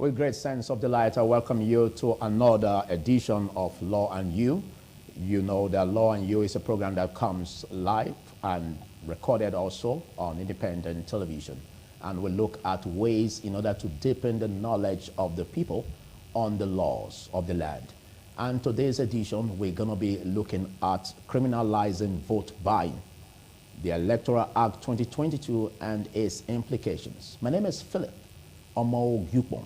With great sense of delight, I welcome you to another edition of Law and You. You know that Law and You is a program that comes live and recorded also on independent television. And we look at ways in order to deepen the knowledge of the people on the laws of the land. And today's edition, we're going to be looking at criminalizing vote buying, the Electoral Act 2022 and its implications. My name is Philip Omo-Gyupon,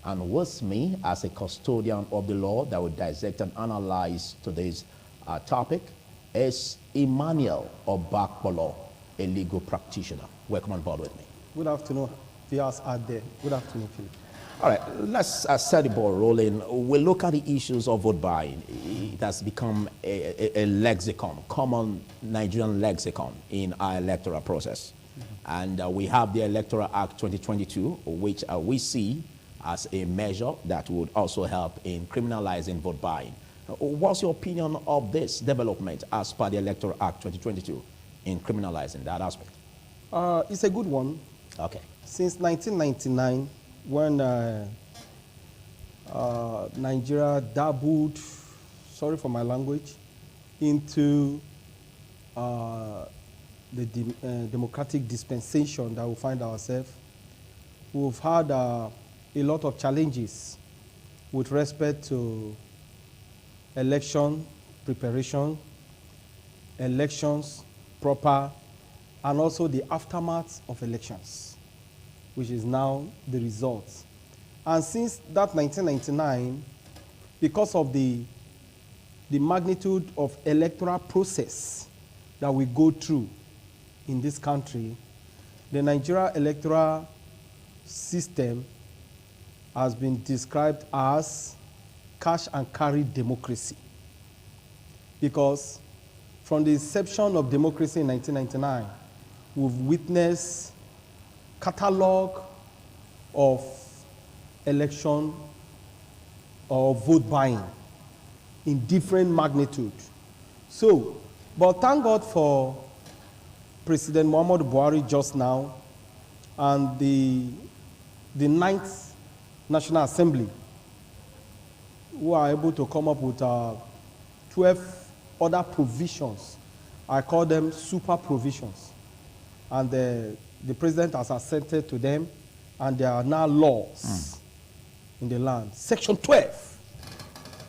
and with me as a custodian of the law that will dissect and analyze today's topic is Emmanuel Obakpolo, a legal practitioner. Welcome on board with me. Good afternoon, viewers out there. Good afternoon, Philip. All right, let's set the ball rolling. We'll look at the issues of vote buying. It has become a lexicon, common Nigerian lexicon in our electoral process. And we have the Electoral Act 2022, which we see as a measure that would also help in criminalizing vote buying. What's your opinion of this development as per the Electoral Act 2022 in criminalizing that aspect? It's a good one. Okay. Since 1999, when Nigeria dabbled, sorry for my language, into the democratic dispensation that we find ourselves, we've had a lot of challenges with respect to election preparation, elections proper, and also the aftermath of elections, which is now the results. And since that 1999, because of the magnitude of electoral process that we go through in this country, the Nigeria electoral system has been described as cash and carry democracy. Because from the inception of democracy in 1999, we've witnessed catalog of election or vote buying in different magnitude. So, but thank God for President Muhammadu Buhari just now and the 9th National Assembly, who are able to come up with 12 other provisions. I call them super provisions. And the president has assented to them, and there are now laws in the land. Section 12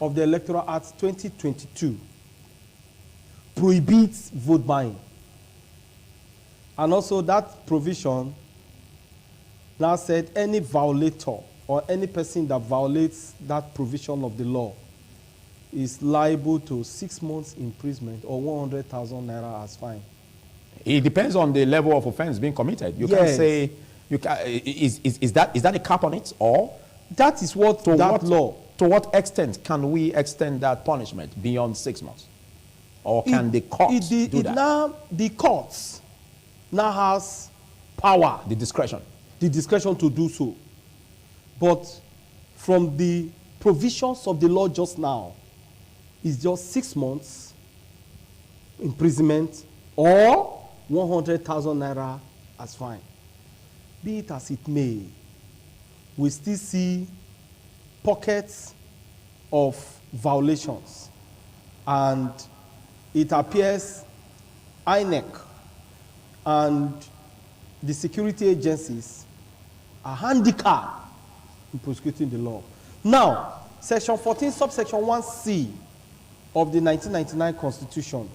of the Electoral Act 2022 prohibits vote buying. And also that provision now said any violator or any person that violates that provision of the law is liable to 6 months imprisonment or 100,000 naira as fine. It depends on the level of offense being committed. You can't say, is that a cap on it, or? That is what law. To what extent can we extend that punishment beyond 6 months? Or can the courts do that? Now, the courts now has power. The discretion. The discretion to do so. But from the provisions of the law just now, it's just 6 months imprisonment or 100,000 naira as fine. Be it as it may, we still see pockets of violations, and it appears INEC and the security agencies are handicapped in prosecuting the law. Now, Section 14, subsection 1C of the 1999 Constitution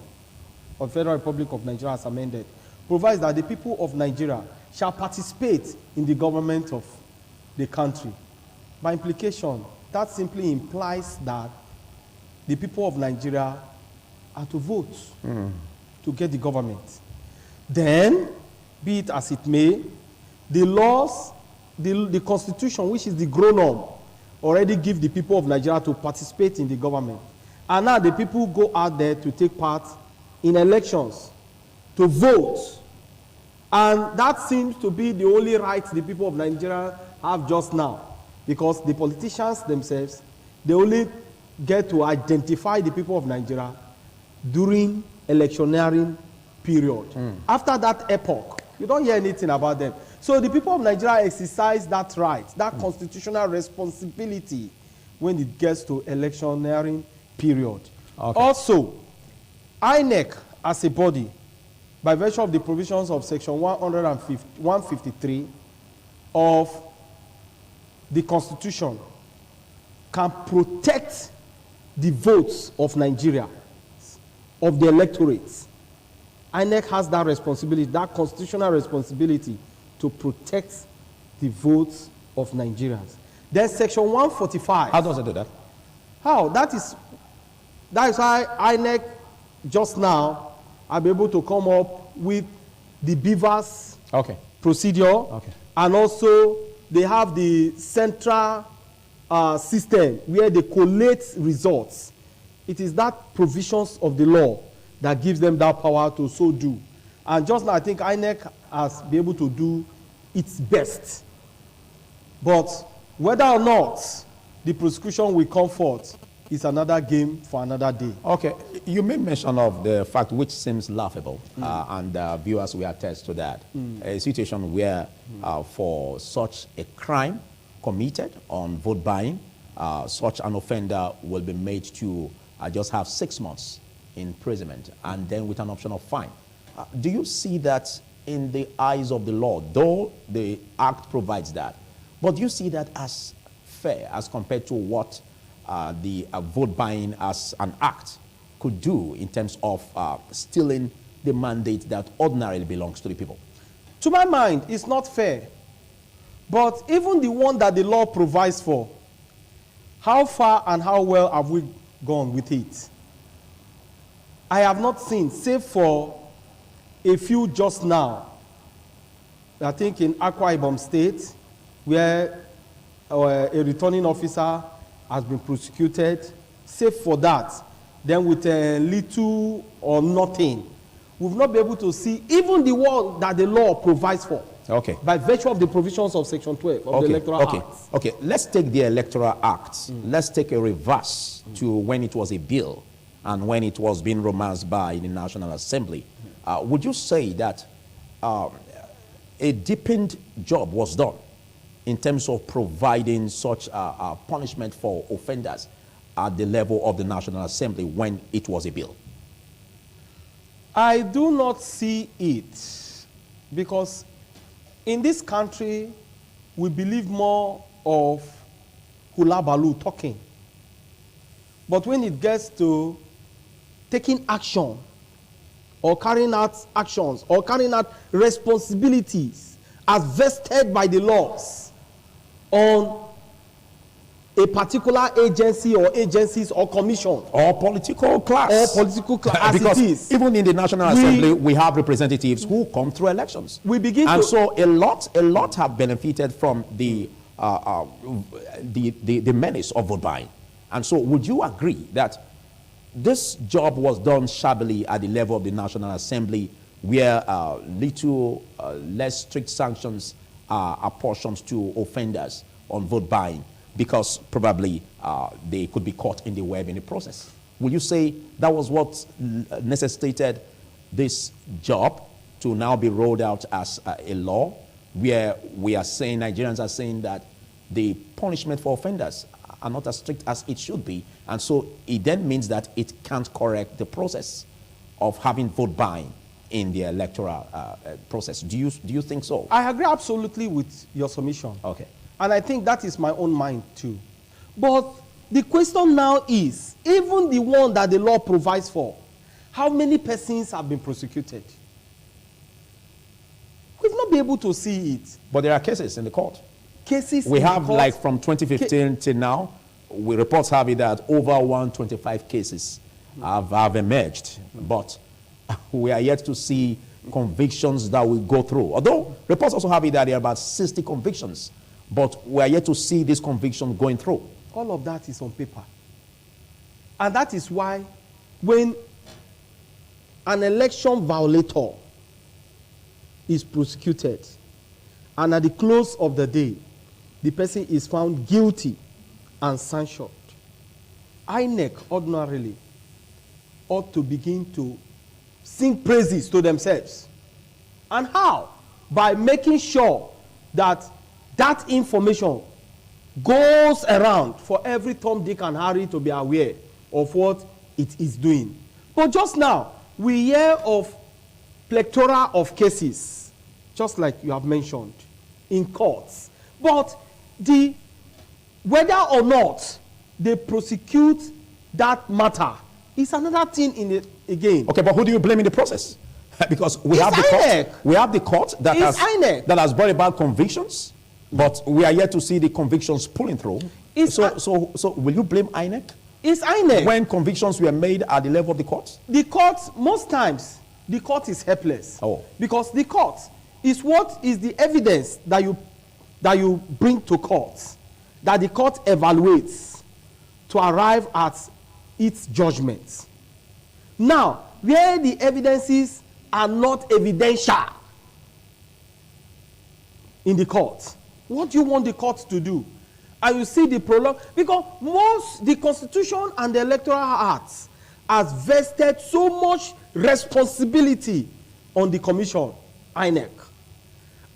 of the Federal Republic of Nigeria as amended provides that the people of Nigeria shall participate in the government of the country. By implication, that simply implies that the people of Nigeria are to vote to get the government. Then, be it as it may, the laws, the Constitution, which is the grown-up, already give the people of Nigeria to participate in the government. And now the people go out there to take part in elections, to vote. And that seems to be the only right the people of Nigeria have just now. Because the politicians themselves, they only get to identify the people of Nigeria during electioneering period. After that epoch, You don't hear anything about them. So the people of Nigeria exercise that right, that constitutional responsibility when it gets to electioneering period. Okay. Also, INEC as a body, by virtue of the provisions of section 153 of the Constitution, can protect the votes of Nigeria, of the electorate. INEC has that responsibility, that constitutional responsibility to protect the votes of Nigerians. Then section 145. How does it do that? How? That is why INEC just now are able to come up with the beavers procedure. Okay. And also they have the central system where they collate results. It is that provisions of the law that gives them that power to so do. And just now I think INEC has been able to do its best. But whether or not the prosecution will come forth is another game for another day. Okay, you made mention of the fact which seems laughable, and viewers will attest to that. A situation where for such a crime committed on vote buying, such an offender will be made to just have 6 months imprisonment and then with an option of fine. Do you see that in the eyes of the law, though the act provides that, but do you see that as fair as compared to what the vote buying as an act could do in terms of stealing the mandate that ordinarily belongs to the people? To my mind, it's not fair. But even the one that the law provides for, how far and how well have we gone with it? I have not seen, save for a few just now, I think in Akwa Ibom State, where a returning officer has been prosecuted, save for that, then with little or nothing, we've not been able to see even the one that the law provides for. Okay. By virtue of the provisions of Section 12 of the Electoral Act. Okay, let's take the Electoral Act. Let's take a reverse to when it was a bill and when it was being romanced by the National Assembly. Would you say that a deepened job was done in terms of providing such punishment for offenders at the level of the National Assembly when it was a bill? I do not see it, because in this country, we believe more of hula baloo talking. But when it gets to taking action or carrying out actions or carrying out responsibilities as vested by the laws on a particular agency or agencies or commission or political class, as because it is, even in the National Assembly we have representatives who come through elections. We begin and to, so a lot have benefited from the menace of vote buying. And so would you agree that this job was done shabbily at the level of the National Assembly, where less strict sanctions are apportioned to offenders on vote buying, because probably they could be caught in the web in the process? Will you say that was what necessitated this job to now be rolled out as a law, where we are saying, Nigerians are saying that the punishment for offenders are not as strict as it should be, and so it then means that it can't correct the process of having vote buying in the electoral process? Do you think so? I agree absolutely with your submission. Okay. And I think that is my own mind too. But the question now is, even the one that the law provides for, how many persons have been prosecuted? We've not been able to see it. But there are cases in the court. Cases we in have the court, like from 2015 till now, reports have it that over 125 cases have emerged. But we are yet to see convictions that will go through. Although reports also have it that there are about 60 convictions. But we are yet to see this conviction going through. All of that is on paper. And that is why when an election violator is prosecuted and at the close of the day, the person is found guilty and censured, INEC ordinarily ought to begin to sing praises to themselves. And how? by making sure that that information goes around for every Tom, Dick, and Harry to be aware of what it is doing. But just now, we hear of plethora of cases, just like you have mentioned, in courts. But whether or not they prosecute that matter is another thing in it again. Okay, but who do you blame in the process? Because we have the court that has brought about convictions, but we are yet to see the convictions pulling through. So will you blame INEC? It's INEC. When convictions were made at the level of the courts? The court, most times, the court is helpless. Oh. Because the court is what is the evidence that you bring to court, that the court evaluates to arrive at its judgment. Now, where the evidences are not evidential in the court, what do you want the court to do? And you see the prologue, because the Constitution and the Electoral Act has vested so much responsibility on the Commission, INEC.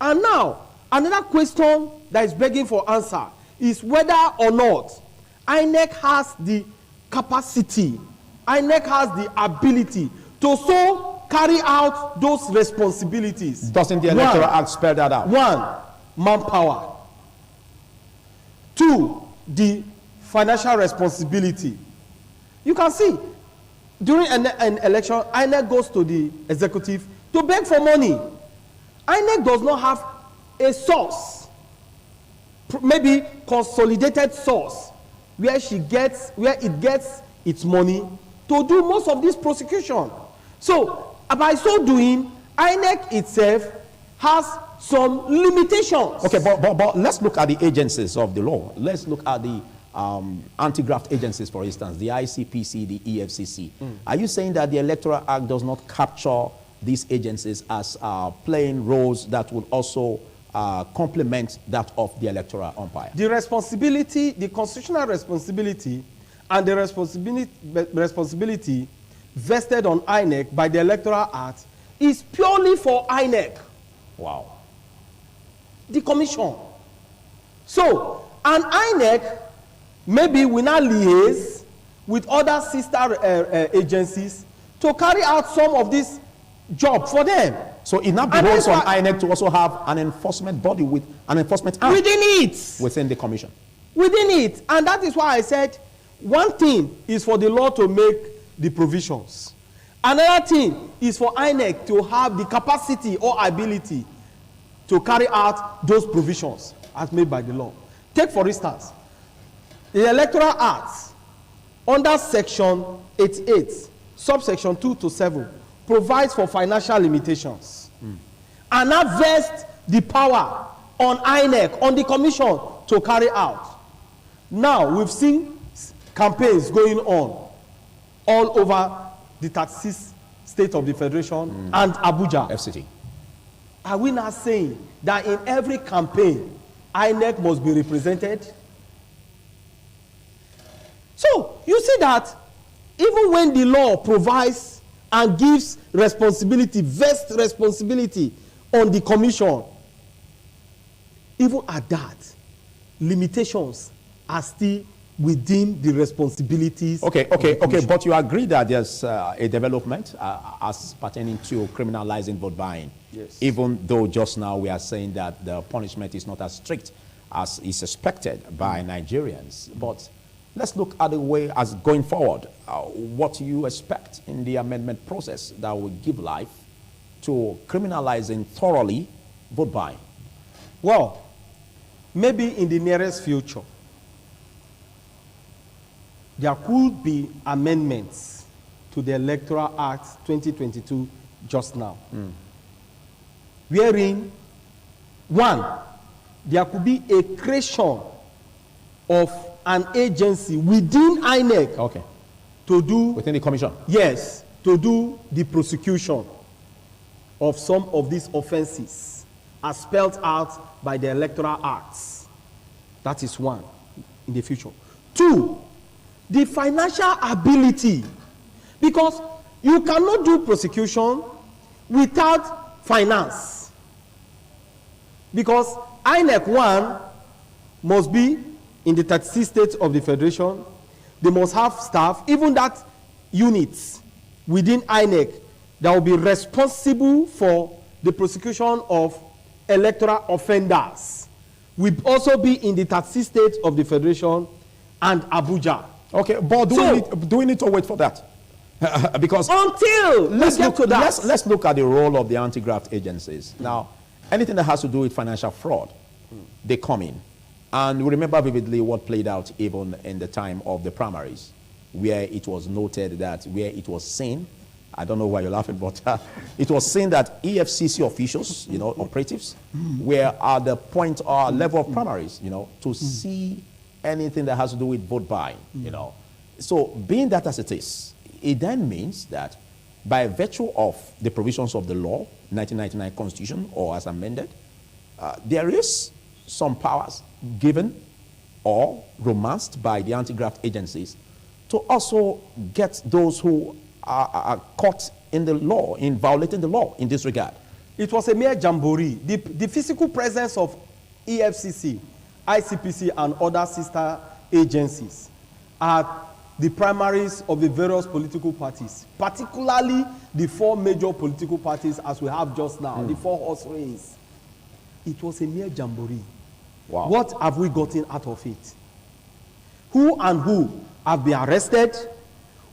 And now, another question that is begging for answer is whether or not INEC has the capacity, INEC has the ability to so carry out those responsibilities. Doesn't the Electoral Act spell that out? 1, manpower. 2, the financial responsibility. You can see, during an election, INEC goes to the executive to beg for money. INEC does not have a source, maybe consolidated source, where it gets its money to do most of this prosecution. So, by so doing, INEC itself has some limitations. Okay, but let's look at the agencies of the law. Let's look at the anti-graft agencies, for instance, the ICPC, the EFCC. Are you saying that the Electoral Act does not capture these agencies as playing roles that would also complement that of the electoral umpire? The responsibility, the constitutional responsibility, and the responsibility vested on INEC by the Electoral Act is purely for INEC. Wow. The commission. So, and INEC maybe will not liaise with other sister agencies to carry out some of this job for them. So it now behoves on INEC to also have an enforcement body with an enforcement arm within it. Within the commission. Within it. And that is why I said one thing is for the law to make the provisions. Another thing is for INEC to have the capacity or ability to carry out those provisions as made by the law. Take, for instance, the Electoral Act under Section 88, subsection 2 to 7, provides for financial limitations. And now vests the power on INEC, on the commission, to carry out. Now, we've seen campaigns going on all over the 36 states of the Federation and Abuja. FCT. Are we not saying that in every campaign, INEC must be represented? So, you see that even when the law provides and gives responsibility, vests responsibility on the commission, even at that, limitations are still within the responsibilities. Okay, but you agree that there's a development as pertaining to criminalizing vote buying. Yes. Even though just now we are saying that the punishment is not as strict as is expected by Nigerians. But let's look at the way as going forward. What you expect in the amendment process that will give life to criminalizing thoroughly vote buying? Well, maybe in the nearest future, there could be amendments to the Electoral Act 2022 just now. Wherein, one, there could be a creation of an agency within INEC to do... Within the commission? Yes, to do the prosecution of some of these offenses as spelled out by the Electoral Acts. That is one, in the future. Two, the financial ability. Because you cannot do prosecution without finance. Because INEC 1 must be in the 36 states of the federation. They must have staff, even that units within INEC that will be responsible for the prosecution of electoral offenders will also be in the 36 states of the federation and Abuja. Okay, but do we need to wait for that? Because until let's look at the role of the anti-graft agencies. Now, anything that has to do with financial fraud, they come in. And we remember vividly what played out even in the time of the primaries, where it was noted that, where it was seen, I don't know why you're laughing, but it was seen that EFCC officials, you know, operatives, were at the point or level of primaries, you know, to see anything that has to do with vote buying, you know. So being that as it is, it then means that by virtue of the provisions of the law, 1999 Constitution, or as amended, there is some powers given or romanced by the anti-graft agencies to also get those who are caught in the law, in violating the law in this regard. It was a mere jamboree. The physical presence of EFCC, ICPC, and other sister agencies at the primaries of the various political parties, particularly the 4 major political parties as we have just now, the 4 horse race. It was a mere jamboree. Wow. What have we gotten out of it? Who and who have been arrested?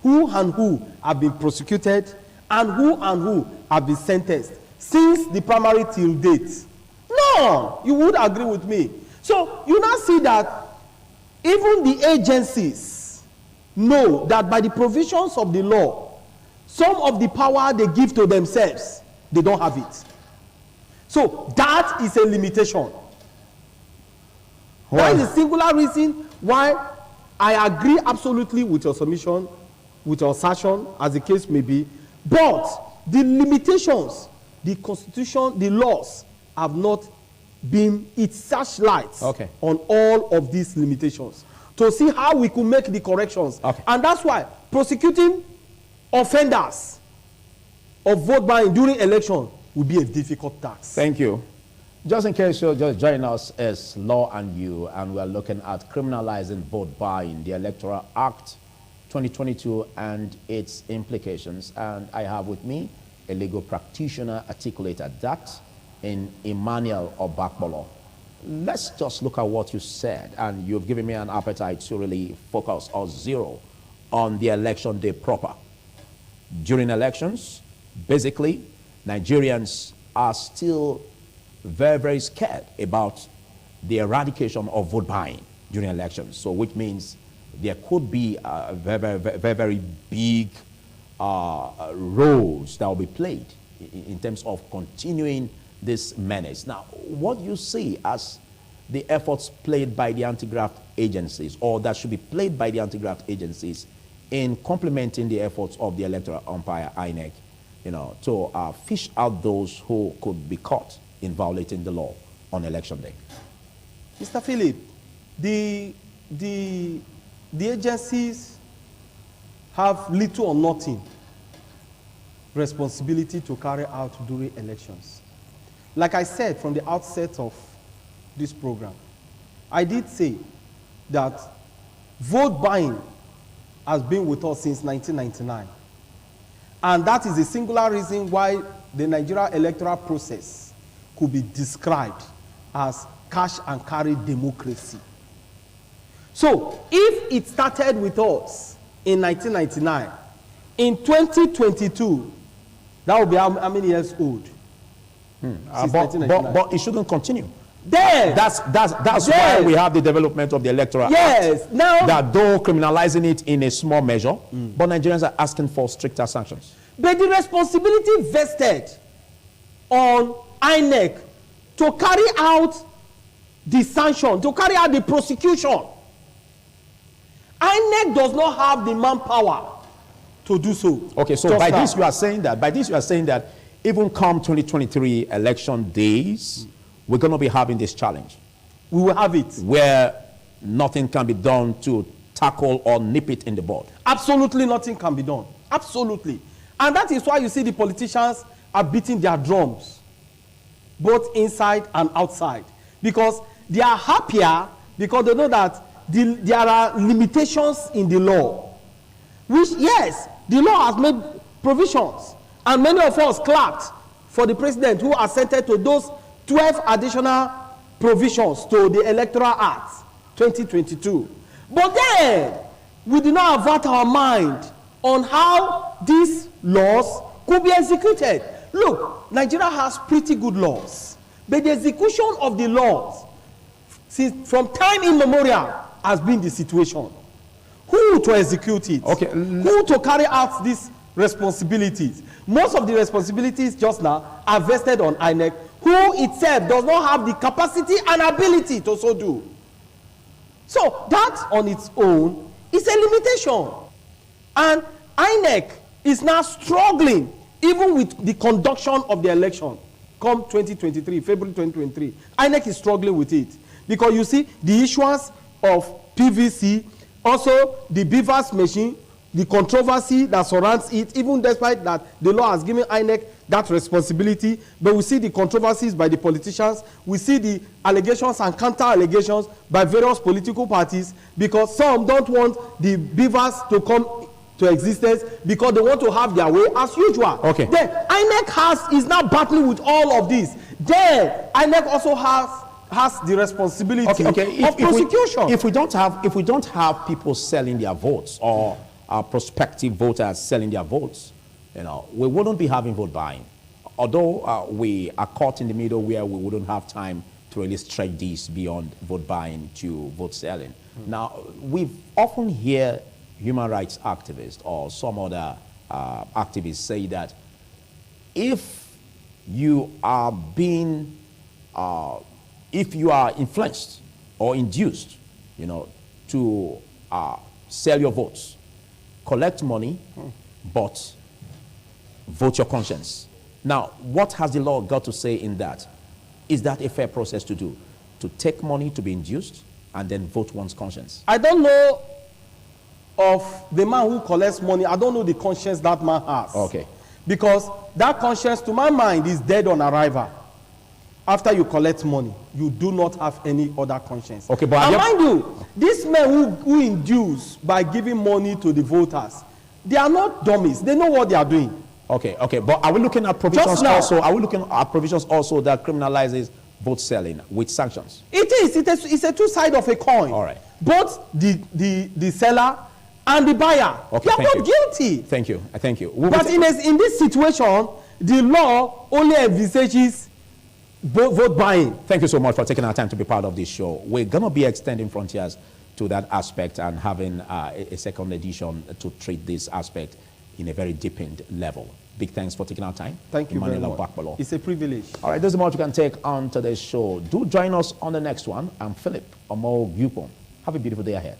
Who and who have been prosecuted? And who have been sentenced since the primary till date? No, you would agree with me. So you now see that even the agencies know that by the provisions of the law, some of the power they give to themselves, they don't have it. So that is a limitation. That is the singular reason why I agree absolutely with your submission, with your assertion, as the case may be. But the limitations, the Constitution, the laws have not been its searchlights on all of these limitations to see how we could make the corrections. And that's why prosecuting offenders of vote buying during election will be a difficult task. Thank you. Just in case you're just joining us, as Law and You, and we're looking at criminalizing vote buying, the Electoral Act 2022 and its implications. And I have with me a legal practitioner articulate at that in Emmanuel Obakbolo. Let's just look at what you said, and you've given me an appetite to really focus or zero on the election day proper. During elections, basically, Nigerians are still very, very scared about the eradication of vote buying during elections. So which means there could be very big roles that will be played in terms of continuing this menace. Now, what you see as the efforts played by the anti-graft agencies, or that should be played by the anti-graft agencies in complementing the efforts of the electoral umpire, INEC, you know, to fish out those who could be caught in violating the law on election day. Mr. Philip, the agencies have little or nothing responsibility to carry out during elections. Like I said from the outset of this program, I did say that vote buying has been with us since 1999. And that is a singular reason why the Nigeria electoral process could be described as cash and carry democracy. So if it started with us in 1999, in 2022, that would be how many years old? But it shouldn't continue. Then that's why we have the development of the Electoral Act. Now that though criminalizing it in a small measure, but Nigerians are asking for stricter sanctions. But the responsibility vested on INEC to carry out the sanction, to carry out the prosecution. INEC does not have the manpower to do so. Okay, so by this you are saying that even come 2023 election days, we're going to be having this challenge. We will have it. Where nothing can be done to tackle or nip it in the bud. Absolutely nothing can be done. Absolutely. And that is why you see the politicians are beating their drums. both inside and outside, because they are happier because they know that there are limitations in the law, which, yes, the law has made provisions, and many of us clapped for the president who assented to those 12 additional provisions to the Electoral Act 2022. But then we did not avert our mind on how these laws could be executed. Look, Nigeria has pretty good laws, but the execution of the laws from time immemorial has been the situation. Who to execute it? Okay. Who to carry out these responsibilities? Most of the responsibilities just now are vested on INEC, who itself does not have the capacity and ability to so do. So that on its own is a limitation. And INEC is now struggling even with the conduction of the election come 2023, February 2023. INEC is struggling with it. Because you see, the issuance of PVC, also the BVAS machine, the controversy that surrounds it, even despite that the law has given INEC that responsibility, but we see the controversies by the politicians, we see the allegations and counter-allegations by various political parties, because some don't want the BVAS to come to existence because they want to have their way as usual. Okay. Then INEC is now battling with all of this. Then INEC also has the responsibility of prosecution. If we don't have people selling their votes, or prospective voters selling their votes, we wouldn't be having vote buying. Although we are caught in the middle where we wouldn't have time to really stretch this beyond vote buying to vote selling. Now, we often hear human rights activists or some other activists say that if you are being, if you are influenced or induced, to sell your votes, collect money, but vote your conscience. Now, what has the law got to say in that? Is that a fair process to do? To take money to be induced and then vote one's conscience? I don't know of the man who collects money. I don't know the conscience that man has. Okay. Because that conscience, to my mind, is dead on arrival. After you collect money, you do not have any other conscience. Okay, but mind you, these men who induce by giving money to the voters, they are not dummies. They know what they are doing. Okay, but are we looking at provisions also? Are we looking at provisions also that criminalizes vote selling with sanctions? It is. It's a two sides of a coin. All right. Both the seller and the buyer. Okay, they are both guilty. Thank you. But in this situation, the law only envisages vote buying. Thank you so much for taking our time to be part of this show. We're going to be extending frontiers to that aspect and having a second edition to treat this aspect in a very deepened level. Big thanks for taking our time. Thank you very much. It's a privilege. All right, there's much you can take on today's show. Do join us on the next one. I'm Philip Omo Gupon. Have a beautiful day ahead.